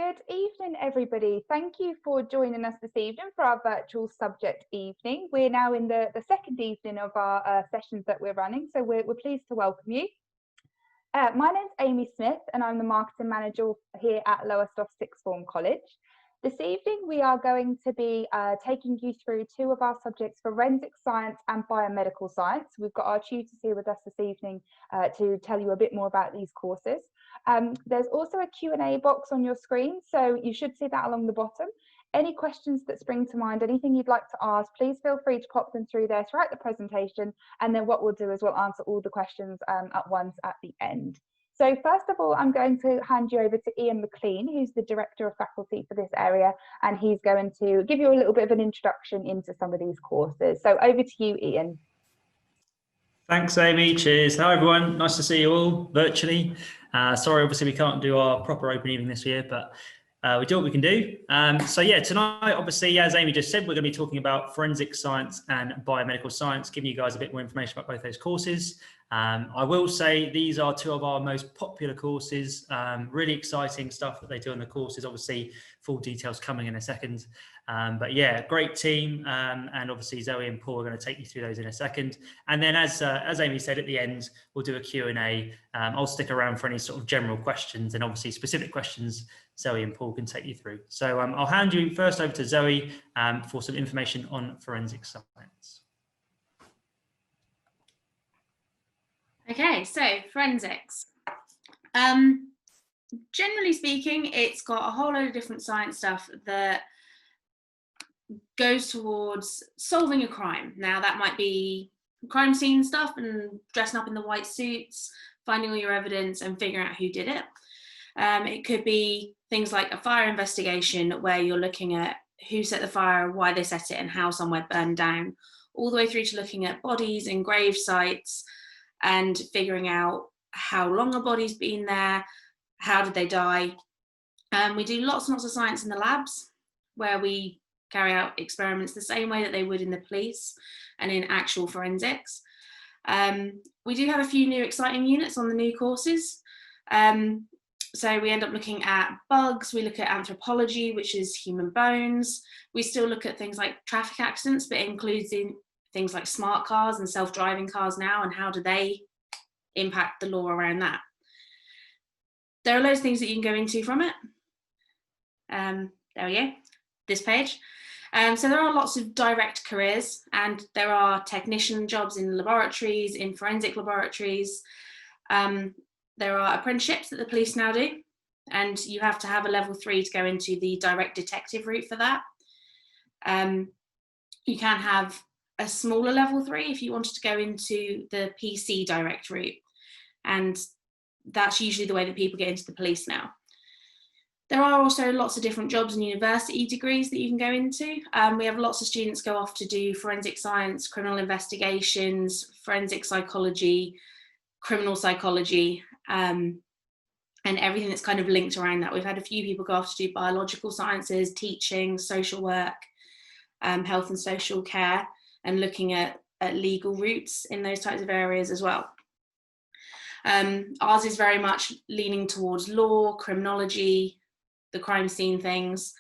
Good evening, everybody. Thank you for joining us this evening for our virtual subject evening. We're now in the second evening of our sessions that we're running, so we're pleased to welcome you. My name's Amy Smith, and I'm the marketing manager here at Lowestoft Sixth Form College. This evening, we are going to be taking you through two of our subjects, forensic science and biomedical science. We've got our tutors here with us this evening to tell you a bit more about these courses. There's also a Q&A box on your screen, so you should see that along the bottom. Any questions that spring to mind, anything you'd like to ask, please feel free to pop them through there throughout the presentation, and then what we'll do is we'll answer all the questions at once at the end. So first of all, I'm going to hand you over to Ian McLean, who's the Director of Faculty for this area, and he's going to give you a little bit of an introduction into some of these courses. So over to you, Ian. Thanks, Amy. Cheers. Hi, everyone. Nice to see you all virtually. Sorry, obviously, we can't do our proper open evening this year, but we do what we can do. So yeah, tonight, obviously, as Amy just said, we're going to be talking about forensic science and biomedical science, giving you guys a bit more information about both those courses. I will say these are two of our most popular courses, really exciting stuff that they do in the courses. Obviously, full details coming in a second. But yeah, great team. And obviously Zoe and Paul are going to take you through those in a second. And then as Amy said, at the end, we'll do a Q&A. I'll stick around for any sort of general questions, and obviously specific questions Zoe and Paul can take you through. So I'll hand you first over to Zoe for some information on forensic science. Okay, so forensics. Generally speaking, it's got a whole load of different science stuff that goes towards solving a crime. Now, that might be crime scene stuff and dressing up in the white suits, finding all your evidence and figuring out who did it. It could be things like a fire investigation where you're looking at who set the fire, why they set it, and how somewhere burned down, all the way through to looking at bodies and grave sites and figuring out how long a body's been there, how did they die. We do lots and lots of science in the labs where we carry out experiments the same way that they would in the police and in actual forensics. We do have a few new exciting units on the new courses. So we end up looking at bugs, we look at anthropology, which is human bones. We still look at things like traffic accidents, but it includes in things like smart cars and self-driving cars now, and how do they impact the law around that. There are loads of things that you can go into from it. There we go, this page. So there are lots of direct careers, and there are technician jobs in laboratories, in forensic laboratories. There are apprenticeships that the police now do, and you have to have a level 3 to go into the direct detective route for that. You can have a smaller level 3 if you wanted to go into the PC direct route, and that's usually the way that people get into the police now. There are also lots of different jobs and university degrees that you can go into. We have lots of students go off to do forensic science, criminal investigations, forensic psychology, criminal psychology, and everything that's kind of linked around that. We've had a few people go off to do biological sciences, teaching, social work, health and social care, and looking at legal routes in those types of areas as well. Ours is very much leaning towards law, criminology, the crime scene things,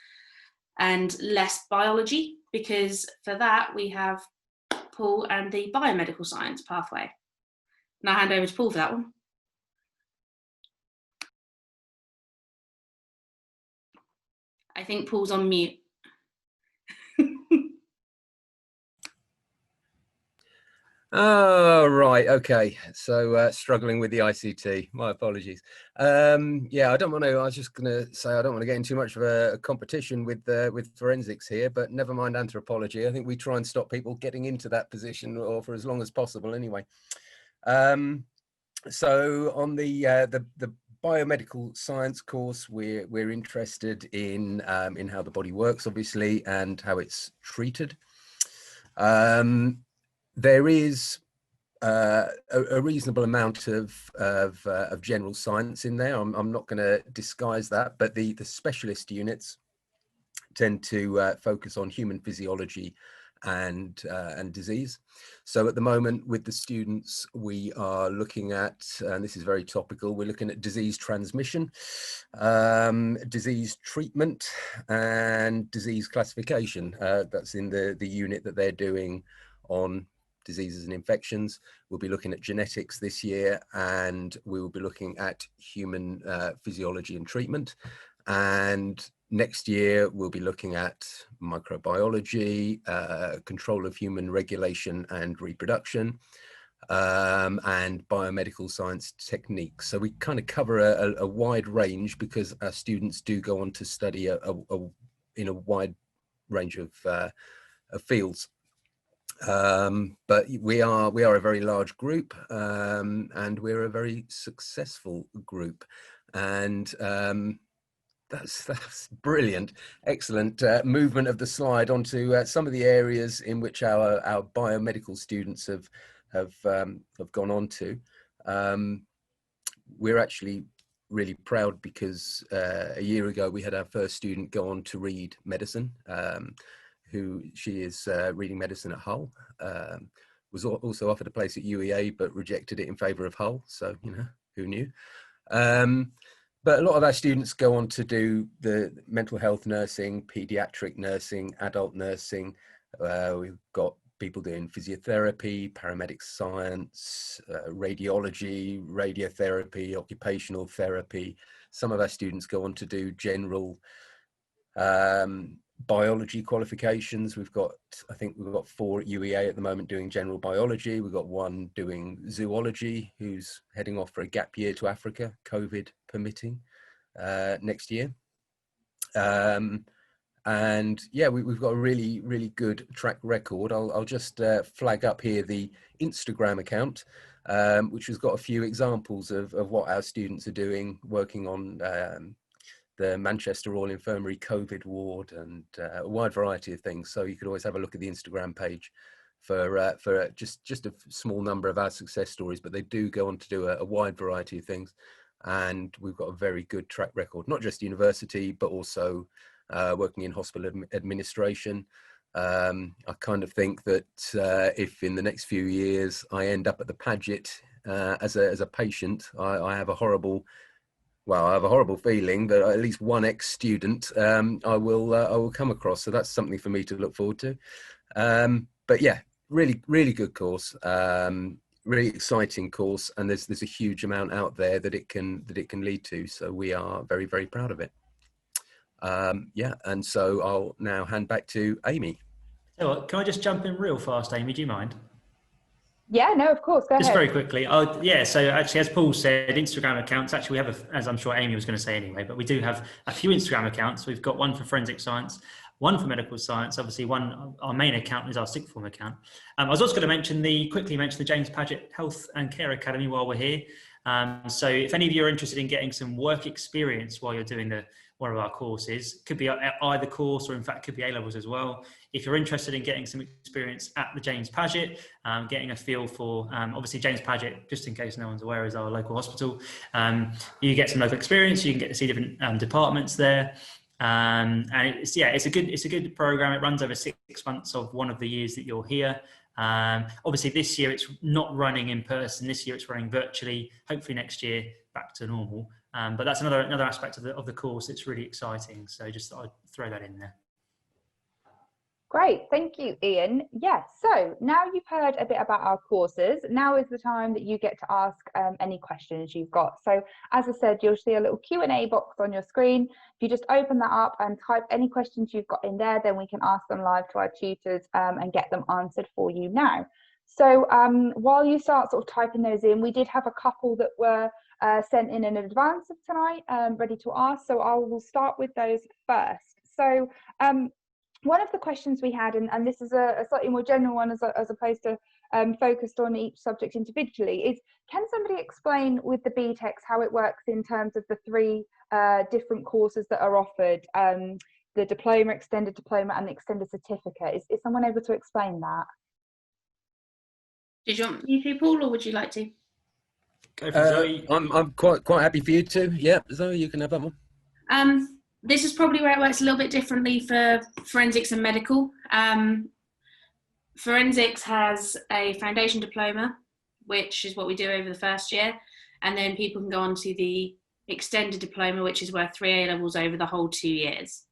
and less biology, because for that we have Paul and the biomedical science pathway. And I'll hand over to Paul for that one. I think Paul's on mute. Oh, right. Okay. So struggling with the ICT. My apologies. Yeah, I don't want to. I was just going to say I don't want to get into too much of a competition with forensics here, but never mind anthropology. I think we try and stop people getting into that position, or for as long as possible, anyway. So on the biomedical science course, we're interested in how the body works, obviously, and how it's treated. There is a reasonable amount of general science in there. I'm not going to disguise that, but the specialist units tend to focus on human physiology and disease. So at the moment with the students, we are looking at, and this is very topical, we're looking at disease transmission, disease treatment, and disease classification. That's in the unit that they're doing on diseases and infections. We'll be looking at genetics this year, and we will be looking at human physiology and treatment. And next year, we'll be looking at microbiology, control of human regulation and reproduction, and biomedical science techniques. So we kind of cover a wide range, because our students do go on to study in a wide range of fields. But we are a very large group, and we're a very successful group, and that's brilliant. Excellent movement of the slide onto some of the areas in which our biomedical students have gone on to. We're actually really proud because a year ago we had our first student go on to read medicine. She is reading medicine at Hull. Was also offered a place at UEA, but rejected it in favour of Hull. So, you know, who knew? But a lot of our students go on to do the mental health nursing, paediatric nursing, adult nursing. We've got people doing physiotherapy, paramedic science, radiology, radiotherapy, occupational therapy. Some of our students go on to do general biology qualifications. I think we've got 4 at UEA at the moment doing general biology. We've got 1 doing zoology, who's heading off for a gap year to Africa, COVID permitting, next year. And yeah, we've got a really, really good track record. I'll just flag up here the Instagram account, which has got a few examples of what our students are doing, working on the Manchester Royal Infirmary COVID ward, and a wide variety of things. So you could always have a look at the Instagram page for just a small number of our success stories, but they do go on to do a wide variety of things. And we've got a very good track record, not just university, but also working in hospital administration. I kind of think that if in the next few years I end up at the Paget as a patient, I have a horrible feeling that at least one ex-student I will come across. So that's something for me to look forward to. But yeah, really, really good course, really exciting course, and there's a huge amount out there that it can lead to. So we are very, very proud of it. Yeah, and so I'll now hand back to Amy. So can I just jump in real fast, Amy? Do you mind? Yeah, no, of course. Go ahead. Just very quickly. Yeah, so actually, as Paul said, Instagram accounts, actually we have, as I'm sure Amy was going to say anyway, but we do have a few Instagram accounts. We've got one for forensic science, one for medical science. Obviously, our main account is our sixth form account. I was also going to quickly mention the James Paget Health and Care Academy while we're here. So if any of you are interested in getting some work experience while you're doing one of our courses, could be either course, or in fact could be A-levels as well. If you're interested in getting some experience at the James Paget, getting a feel for, obviously James Paget, just in case no one's aware, is our local hospital. You get some local experience, you can get to see different departments there. And it's a good program. It runs over 6 months of one of the years that you're here. Obviously this year it's not running in person. This year it's running virtually. Hopefully next year back to normal. But that's another aspect of the course. It's really exciting. So just thought I'd throw that in there. Great, thank you, Ian. Yes, so now you've heard a bit about our courses. Now is the time that you get to ask any questions you've got. So as I said, you'll see a little Q&A box on your screen. If you just open that up and type any questions you've got in there, then we can ask them live to our tutors and get them answered for you now. So while you start sort of typing those in, we did have a couple that were sent in advance of tonight, ready to ask. So I will start with those first. So one of the questions we had, and this is a slightly more general one as opposed to focused on each subject individually, is can somebody explain with the BTECs how it works in terms of the 3 different courses that are offered, the diploma, extended diploma, and the extended certificate? Is someone able to explain that? Did you want me to, Paul, or would you like to? Go for Zoe. I'm quite happy for you to. Yeah, Zoe, you can have that one. This is probably where it works a little bit differently for forensics and medical. Forensics has a foundation diploma, which is what we do over the first year, and then people can go on to the extended diploma, which is worth 3 A-levels over the whole 2 years.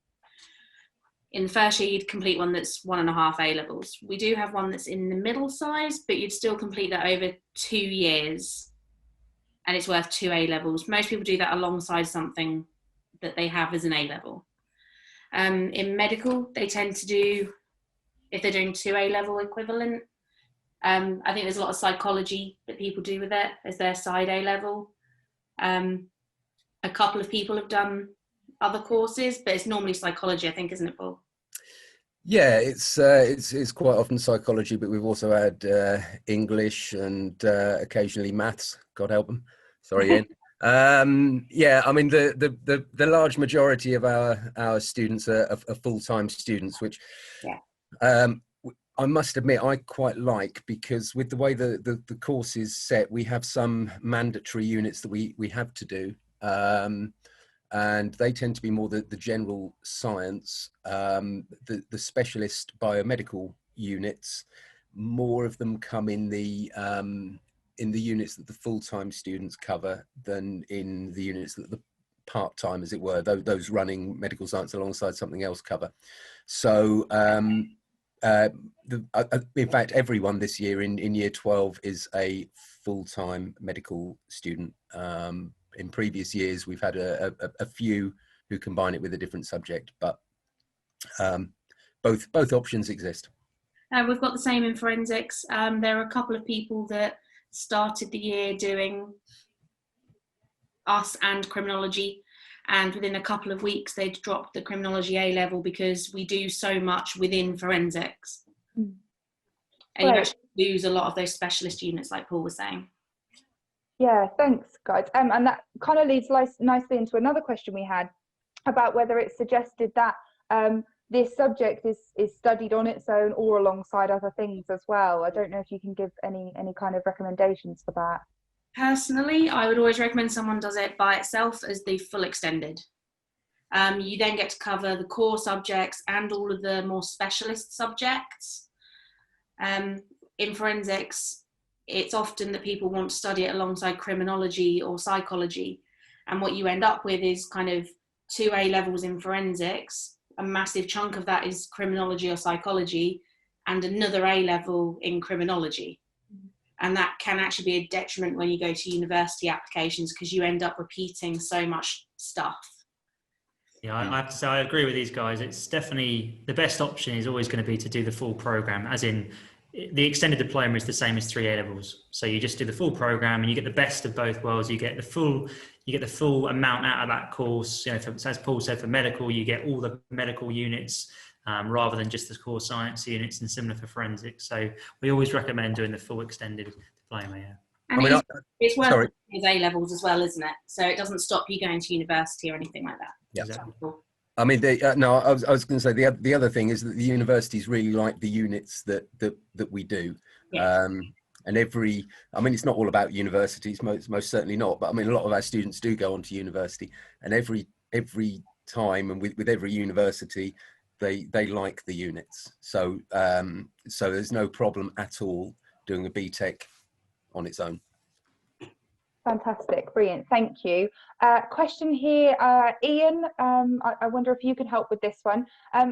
In the first year, you'd complete one that's 1.5 A-levels. We do have one that's in the middle size, but you'd still complete that over 2 years, and it's worth 2 A-levels. Most people do that alongside something that they have as an A-level. In medical, they tend to do, if they're doing 2 A-level equivalent, I think there's a lot of psychology that people do with it as their side A-level. A couple of people have done other courses, but it's normally psychology, I think, isn't it, Paul? Yeah, it's quite often psychology, but we've also had English and occasionally maths. God help them. Sorry, Ian. Yeah, I mean the large majority of our students are full-time students, which I must admit I quite like, because with the way the course is set, we have some mandatory units that we have to do. And they tend to be more the general science, the specialist biomedical units. More of them come in the units that the full-time students cover than in the units that the part-time, as it were, those running medical science alongside something else cover. So in fact, everyone this year in year 12 is a full-time medical student. In previous years, we've had a few who combine it with a different subject, but both options exist. We've got the same in forensics. There are a couple of people that started the year doing us and criminology, and within a couple of weeks they'd dropped the criminology A-level because we do so much within forensics. And you actually lose a lot of those specialist units, like Paul was saying. Yeah, thanks, guys. And that kind of leads nicely into another question we had about whether it's suggested that this subject is studied on its own or alongside other things as well. I don't know if you can give any kind of recommendations for that. Personally, I would always recommend someone does it by itself as the full extended. You then get to cover the core subjects and all of the more specialist subjects. In forensics, it's often that people want to study it alongside criminology or psychology. And what you end up with is kind of 2 A-levels in forensics. A massive chunk of that is criminology or psychology, and another A-level in criminology. And that can actually be a detriment when you go to university applications, because you end up repeating so much stuff. Yeah, I have to say, I agree with these guys. It's definitely the best option is always going to be to do the full program, as in the extended diploma is the same as 3 A-levels. So you just do the full program and you get the best of both worlds. You get the full amount out of that course. You know, as Paul said, for medical, you get all the medical units rather than just the core science units, and similar for forensics. So we always recommend doing the full extended diploma. Yeah. And it's worth as A-levels as well, isn't it? So it doesn't stop you going to university or anything like that. Yeah. Exactly. I mean, no, I was going to say the other thing is that the universities really like the units that we do. Yeah. And I mean, it's not all about universities, most certainly not. But I mean, a lot of our students do go on to university, and every time, and with every university, they like the units. So so there's no problem at all doing a BTEC on its own. Fantastic, brilliant, thank you. Question here, Ian, I wonder if you can help with this one.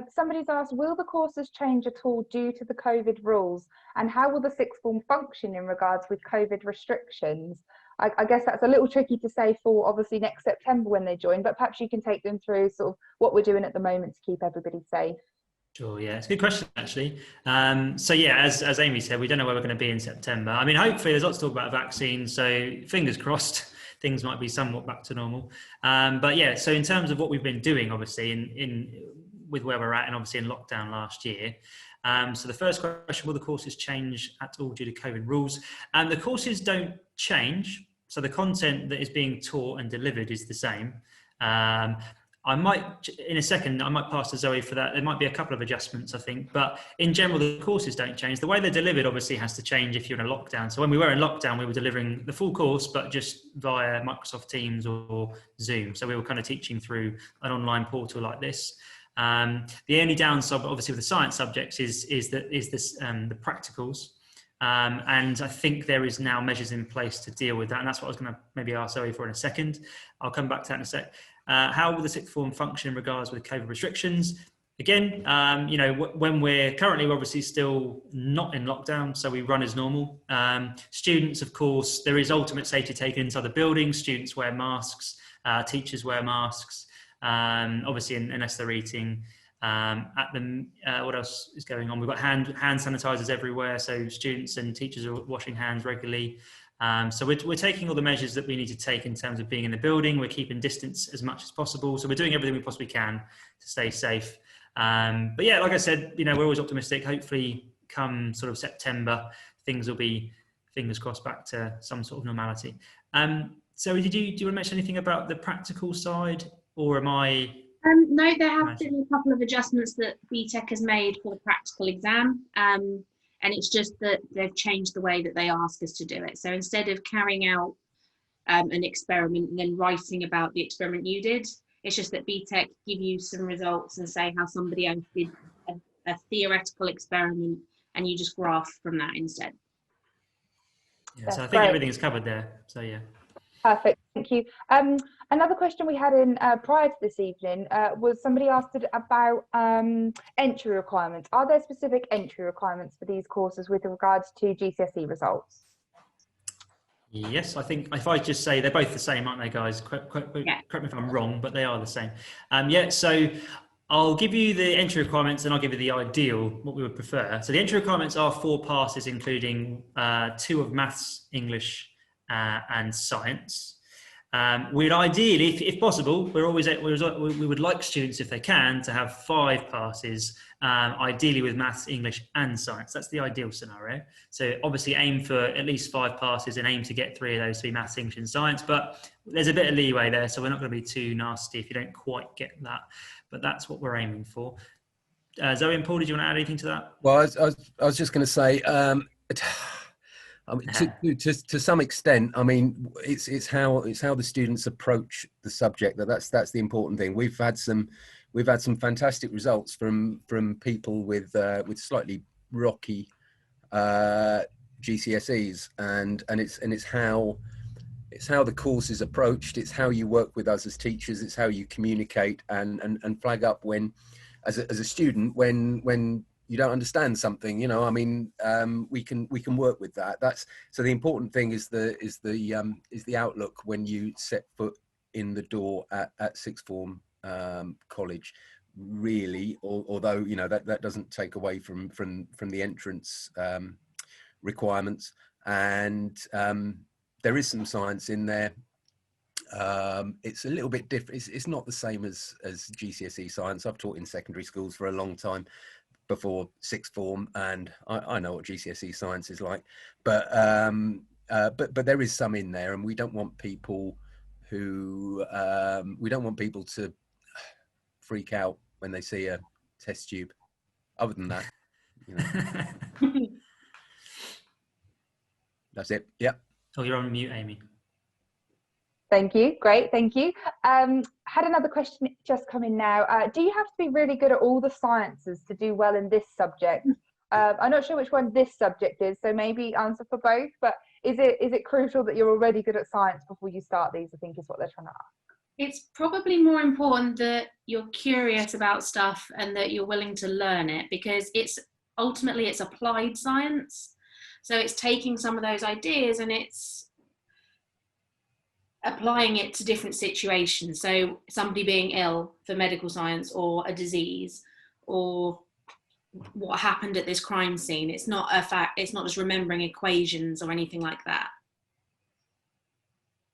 Somebody's asked, will the courses change at all due to the COVID rules, and how will the sixth form function in regards with COVID restrictions? I guess that's a little tricky to say for obviously next September when they join, but perhaps you can take them through sort of what we're doing at the moment to keep everybody safe. Sure, yeah, it's a good question actually. So yeah, as Amy said, we don't know where we're going to be in September. I mean, hopefully there's lots to talk about vaccines, so fingers crossed things might be somewhat back to normal. But yeah, so in terms of what we've been doing, obviously with where we're at, and obviously in lockdown last year. So the first question, will the courses change at all due to COVID rules? And the courses don't change. So the content that is being taught and delivered is the same. I might, in a second, I might pass to Zoe for that. There might be a couple of adjustments, I think, but in general, the courses don't change. The way they're delivered obviously has to change if you're in a lockdown. So when we were in lockdown, we were delivering the full course, but just via Microsoft Teams or Zoom. So we were kind of teaching through an online portal like this. The only downside, obviously, with the science subjects is the practicals. And I think there is now measures in place to deal with that. And that's what I was going to maybe ask Zoe for in a second. I'll come back to that in a sec. How will the sixth form function in regards with COVID restrictions? Again, when we're obviously still not in lockdown, so we run as normal. Students, of course, there is ultimate safety taken inside the building. Students wear masks, teachers wear masks, obviously unless they're eating. What else is going on? We've got hand sanitizers everywhere, so students and teachers are washing hands regularly. So we're taking all the measures that we need to take in terms of being in the building. We're keeping distance as much as possible. So we're doing everything we possibly can to stay safe. But yeah, like I said, we're always optimistic. Hopefully come sort of September, things will be, fingers crossed, back to some sort of normality. So do you want to mention anything about the practical side, or am I... No, there have been a couple of adjustments that BTEC has made for the practical exam. And it's just that they've changed the way that they ask us to do it. So instead of carrying out an experiment and then writing about the experiment you did, it's just that BTEC give you some results and say how somebody else did a theoretical experiment, and you just graph from that instead. Yeah, so I think everything's covered there. So yeah. Perfect, thank you. Another question we had in prior to this evening was somebody asked about entry requirements. Are there specific entry requirements for these courses with regards to GCSE results? Yes, I think if I just say they're both the same, aren't they, guys? Correct me if I'm wrong, but they are the same. Yeah, so I'll give you the entry requirements and I'll give you the ideal, what we would prefer. So the entry requirements are 4 passes, including 2 of maths, English, and science. We'd ideally, if possible, we would like students, if they can, to have 5 passes, ideally with maths, English, and science. That's the ideal scenario. So obviously aim for at least 5 passes and aim to get 3 of those to be maths, English, and science. But there's a bit of leeway there, so we're not going to be too nasty if you don't quite get that. But that's what we're aiming for. Zoe and Paul, did you want to add anything to that? Well, I was just going to say, I mean, to some extent, I mean, it's how the students approach the subject that's the important thing. We've had some fantastic results from people with slightly rocky GCSEs, and it's how the course is approached. It's how you work with us as teachers. It's how you communicate and flag up when, as a student, when you don't understand something, I mean, we can work with that. So the important thing is the outlook when you set foot in the door at sixth form college, really. Although that doesn't take away from the entrance requirements, and there is some science in there. It's a little bit different. It's not the same as GCSE science. I've taught in secondary schools for a long time before sixth form, and I know what GCSE science is like, but there is some in there, and we don't want people to freak out when they see a test tube. Other than that, that's it. Yeah. Oh, you're on mute, Amy. Thank you. Great. Thank you. Had another question just come in now. Do you have to be really good at all the sciences to do well in this subject? I'm not sure which one this subject is, so maybe answer for both. But is it crucial that you're already good at science before you start these? I think is what they're trying to ask. It's probably more important that you're curious about stuff and that you're willing to learn it, because it's applied science. So it's taking some of those ideas and it's applying it to different situations. So somebody being ill for medical science, or a disease, or what happened at this crime scene. It's not just remembering equations or anything like that.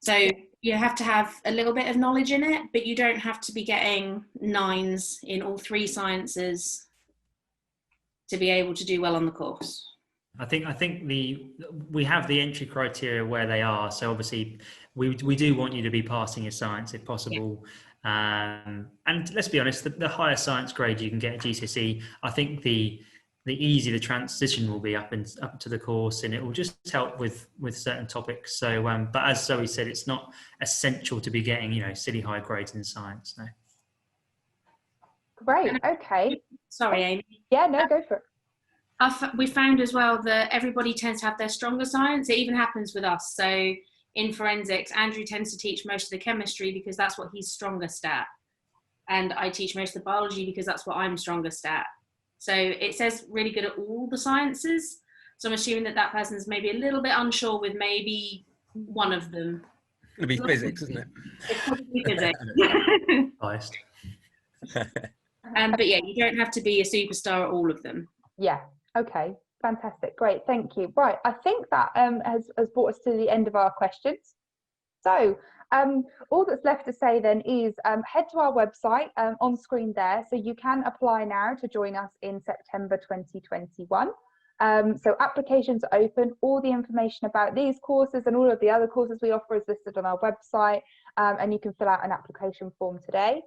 So you have to have a little bit of knowledge in it, but you don't have to be getting 9s in all 3 sciences to be able to do well on the course. I think we have the entry criteria where they are. So obviously we do want you to be passing your science if possible. Yeah. And let's be honest, the higher science grade you can get at GCSE, I think the easier the transition will be up to the course, and it will just help with certain topics. So, but as Zoe said, it's not essential to be getting silly high grades in science. No. Great, okay. Sorry, Amy. Yeah, no, go for it. We found as well that everybody tends to have their stronger science. It even happens with us. So in forensics, Andrew tends to teach most of the chemistry because that's what he's strongest at. And I teach most of the biology because that's what I'm strongest at. So it says really good at all the sciences. So I'm assuming that that person's maybe a little bit unsure with maybe one of them. It'll be physics, isn't it? It's probably physics. Biased. But yeah, you don't have to be a superstar at all of them. Yeah, okay, fantastic, great, thank you. Right, I think that has brought us to the end of our questions. So all that's left to say then is head to our website on screen there, so you can apply now to join us in September 2021. So applications are open. All the information about these courses and all of the other courses we offer is listed on our website, and you can fill out an application form today.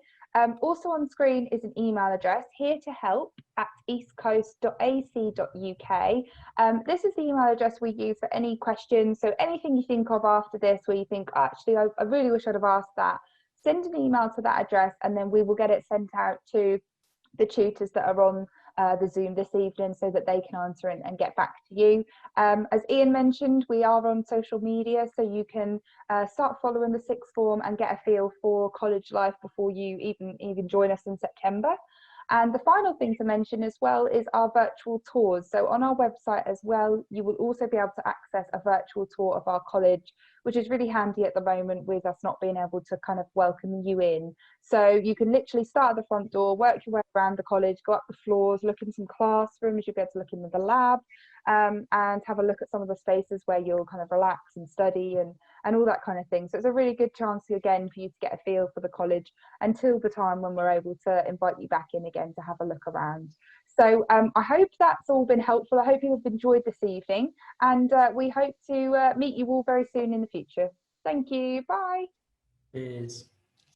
Also on screen is an email address, hereToHelp@eastcoast.ac.uk. This is the email address we use for any questions. So anything you think of after this where you think, actually, I really wish I'd have asked that, send an email to that address and then we will get it sent out to the tutors that are on the Zoom this evening so that they can answer and get back to you. As Ian mentioned, we are on social media, so you can start following the sixth form and get a feel for college life before you even join us in September. And the final thing to mention as well is our virtual tours. So on our website as well, you will also be able to access a virtual tour of our college, which is really handy at the moment with us not being able to kind of welcome you in. So you can literally start at the front door, work your way around the college, go up the floors, look in some classrooms, you'll be able to look into the lab, and have a look at some of the spaces where you'll kind of relax and study and all that kind of thing. So it's a really good chance again for you to get a feel for the college until the time when we're able to invite you back in again to have a look around. So I hope that's all been helpful. I hope you have enjoyed this evening, and we hope to meet you all very soon in the future. Thank you. Bye. Cheers.